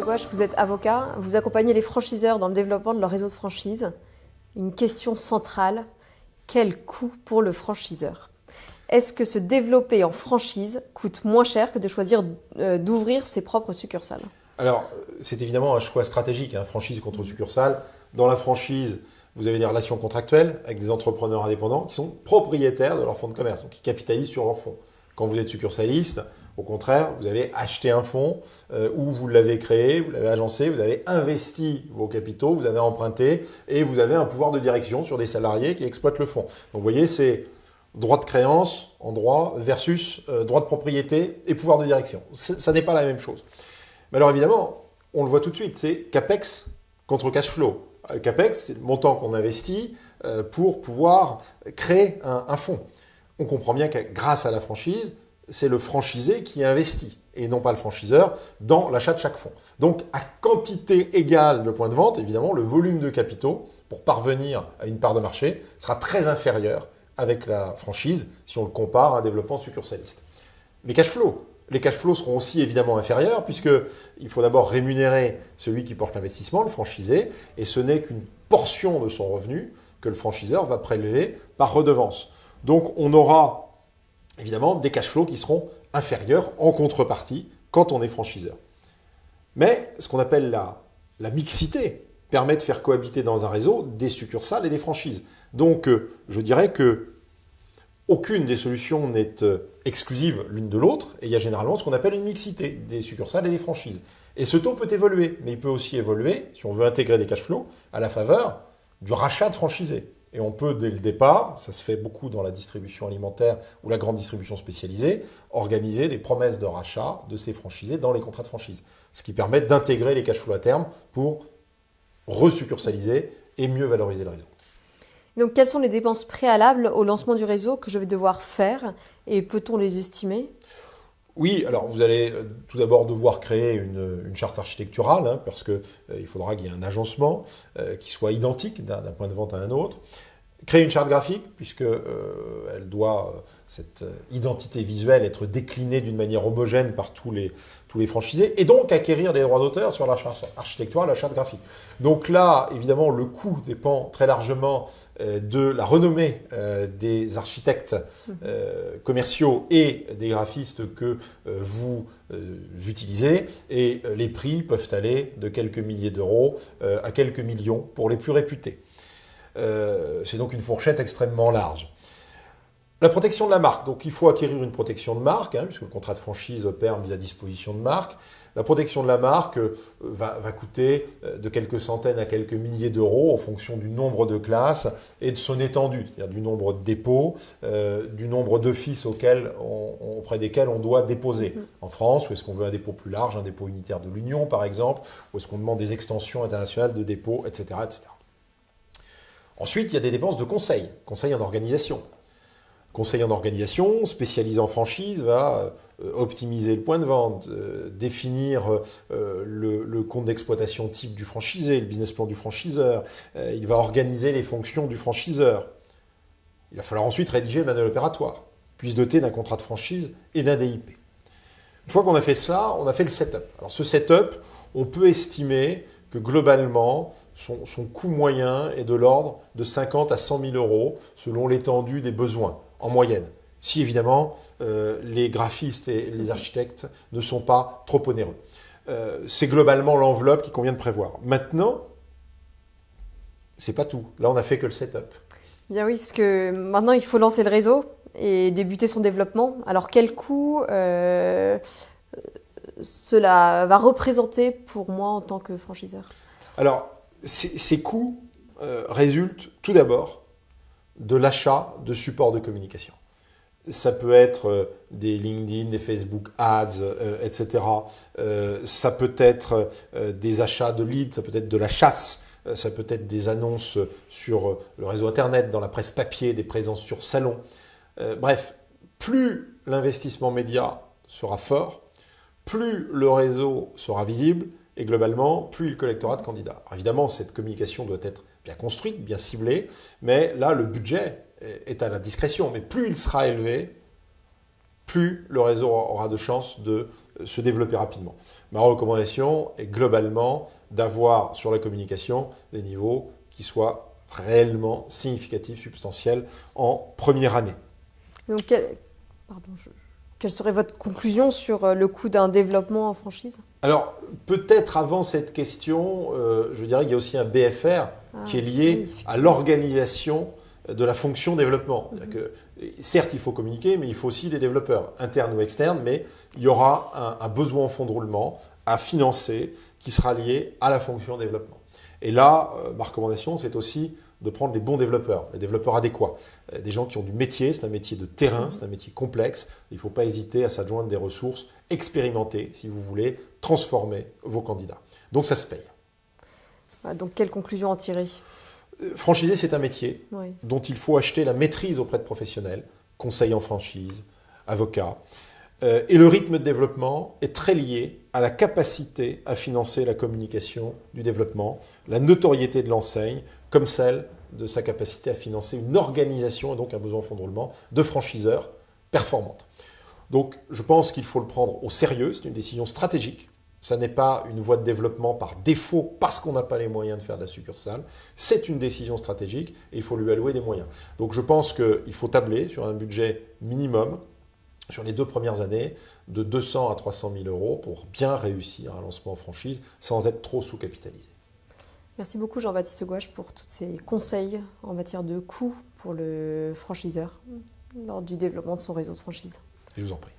Monsieur Gouache, vous êtes avocat, vous accompagnez les franchiseurs dans le développement de leur réseau de franchise. Une question centrale, quel coût pour le franchiseur? Est-ce que se développer en franchise coûte moins cher que de choisir d'ouvrir ses propres succursales? Alors, c'est évidemment un choix stratégique, franchise contre succursale. Dans la franchise, vous avez des relations contractuelles avec des entrepreneurs indépendants qui sont propriétaires de leur fonds de commerce, donc qui capitalisent sur leur fonds. Quand vous êtes succursaliste, au contraire, vous avez acheté un fonds ou vous l'avez créé, vous l'avez agencé, vous avez investi vos capitaux, vous avez emprunté et vous avez un pouvoir de direction sur des salariés qui exploitent le fonds. Donc vous voyez, c'est droit de créance en droit versus droit de propriété et pouvoir de direction. Ça n'est pas la même chose. Mais alors évidemment, on le voit tout de suite, c'est CAPEX contre cash flow. CAPEX, c'est le montant qu'on investit pour pouvoir créer un fonds. On comprend bien que grâce à la franchise, c'est le franchisé qui investit et non pas le franchiseur dans l'achat de chaque fonds. Donc à quantité égale de points de vente, évidemment, le volume de capitaux pour parvenir à une part de marché sera très inférieur avec la franchise si on le compare à un développement succursaliste. Les cash flows seront aussi évidemment inférieurs puisqu'il faut d'abord rémunérer celui qui porte l'investissement, le franchisé, et ce n'est qu'une portion de son revenu que le franchiseur va prélever par redevance. Donc on aura évidemment des cash flows qui seront inférieurs en contrepartie quand on est franchiseur. Mais ce qu'on appelle la mixité permet de faire cohabiter dans un réseau des succursales et des franchises. Donc je dirais que aucune des solutions n'est exclusive l'une de l'autre et il y a généralement ce qu'on appelle une mixité des succursales et des franchises. Et ce taux peut évoluer, mais il peut aussi évoluer, si on veut intégrer des cash flows, à la faveur du rachat de franchisés. Et on peut, dès le départ, ça se fait beaucoup dans la distribution alimentaire ou la grande distribution spécialisée, organiser des promesses de rachat de ces franchisés dans les contrats de franchise. Ce qui permet d'intégrer les cash flows à terme pour resuccursaliser et mieux valoriser le réseau. Donc, quelles sont les dépenses préalables au lancement du réseau que je vais devoir faire et peut-on les estimer? Oui, alors vous allez tout d'abord devoir créer une charte architecturale parce qu'il faudra qu'il y ait un agencement qui soit identique d'un point de vente à un autre. Créer une charte graphique puisque elle doit, cette identité visuelle, être déclinée d'une manière homogène par tous les franchisés et donc acquérir des droits d'auteur sur la charte architecturale, la charte graphique. Donc là, évidemment, le coût dépend très largement de la renommée des architectes commerciaux et des graphistes que vous utilisez et les prix peuvent aller de quelques milliers d'euros à quelques millions pour les plus réputés. C'est donc une fourchette extrêmement large. La protection de la marque. Donc il faut acquérir une protection de marque, puisque le contrat de franchise opère mise à disposition de marque. La protection de la marque va coûter de quelques centaines à quelques milliers d'euros en fonction du nombre de classes et de son étendue, c'est-à-dire du nombre de dépôts, du nombre d'offices auprès desquels on doit déposer. En France, ou est-ce qu'on veut un dépôt plus large, un dépôt unitaire de l'Union par exemple, ou est-ce qu'on demande des extensions internationales de dépôts, etc., etc. Ensuite, il y a des dépenses de conseil en organisation. Conseil en organisation, spécialisé en franchise, va optimiser le point de vente, définir le compte d'exploitation type du franchisé, le business plan du franchiseur. Il va organiser les fonctions du franchiseur. Il va falloir ensuite rédiger le manuel opératoire, puis se doter d'un contrat de franchise et d'un DIP. Une fois qu'on a fait cela, on a fait le setup. Alors ce setup, on peut estimer que globalement, son coût moyen est de l'ordre de 50 à 100 000 euros selon l'étendue des besoins, en moyenne. Si évidemment, les graphistes et les architectes ne sont pas trop onéreux. C'est globalement l'enveloppe qu'il convient de prévoir. Maintenant, c'est pas tout. Là, on n'a fait que le setup. Bien oui, parce que maintenant, il faut lancer le réseau et débuter son développement. Alors, quel coût cela va représenter pour moi en tant que franchiseur? Alors, ces coûts résultent tout d'abord de l'achat de supports de communication. Ça peut être des LinkedIn, des Facebook Ads, etc. Ça peut être des achats de leads, ça peut être de la chasse, ça peut être des annonces sur le réseau Internet, dans la presse papier, des présences sur salon. Bref, plus l'investissement média sera fort, plus le réseau sera visible et globalement, plus il collectera de candidats. Alors évidemment, cette communication doit être bien construite, bien ciblée, mais là, le budget est à la discrétion. Mais plus il sera élevé, plus le réseau aura de chances de se développer rapidement. Ma recommandation est globalement d'avoir sur la communication des niveaux qui soient réellement significatifs, substantiels en première année. Donc, quelle serait votre conclusion sur le coût d'un développement en franchise? Alors, peut-être avant cette question, je dirais qu'il y a aussi un BFR qui est lié à l'organisation de la fonction développement. Que, certes, il faut communiquer, mais il faut aussi des développeurs, internes ou externes, mais il y aura un besoin en fonds de roulement à financer qui sera lié à la fonction développement. Et là, ma recommandation, c'est aussi de prendre les bons développeurs, les développeurs adéquats, des gens qui ont du métier, c'est un métier de terrain, c'est un métier complexe. Il ne faut pas hésiter à s'adjoindre des ressources expérimentées si vous voulez transformer vos candidats. Donc ça se paye. Donc quelle conclusion en tirer? Franchiser, c'est un métier Oui. dont il faut acheter la maîtrise auprès de professionnels, conseils en franchise, avocats. Et le rythme de développement est très lié à la capacité à financer la communication du développement, la notoriété de l'enseigne, comme celle de sa capacité à financer une organisation et donc un besoin en fonds de roulement de franchiseurs performante. Donc je pense qu'il faut le prendre au sérieux, c'est une décision stratégique. Ça n'est pas une voie de développement par défaut parce qu'on n'a pas les moyens de faire de la succursale. C'est une décision stratégique et il faut lui allouer des moyens. Donc je pense qu'il faut tabler sur un budget minimum sur les 2 premières années de 200 à 300 000 euros pour bien réussir un lancement en franchise sans être trop sous-capitalisé. Merci beaucoup Jean-Baptiste Gouache pour tous ces conseils en matière de coûts pour le franchiseur lors du développement de son réseau de franchise. Je vous en prie.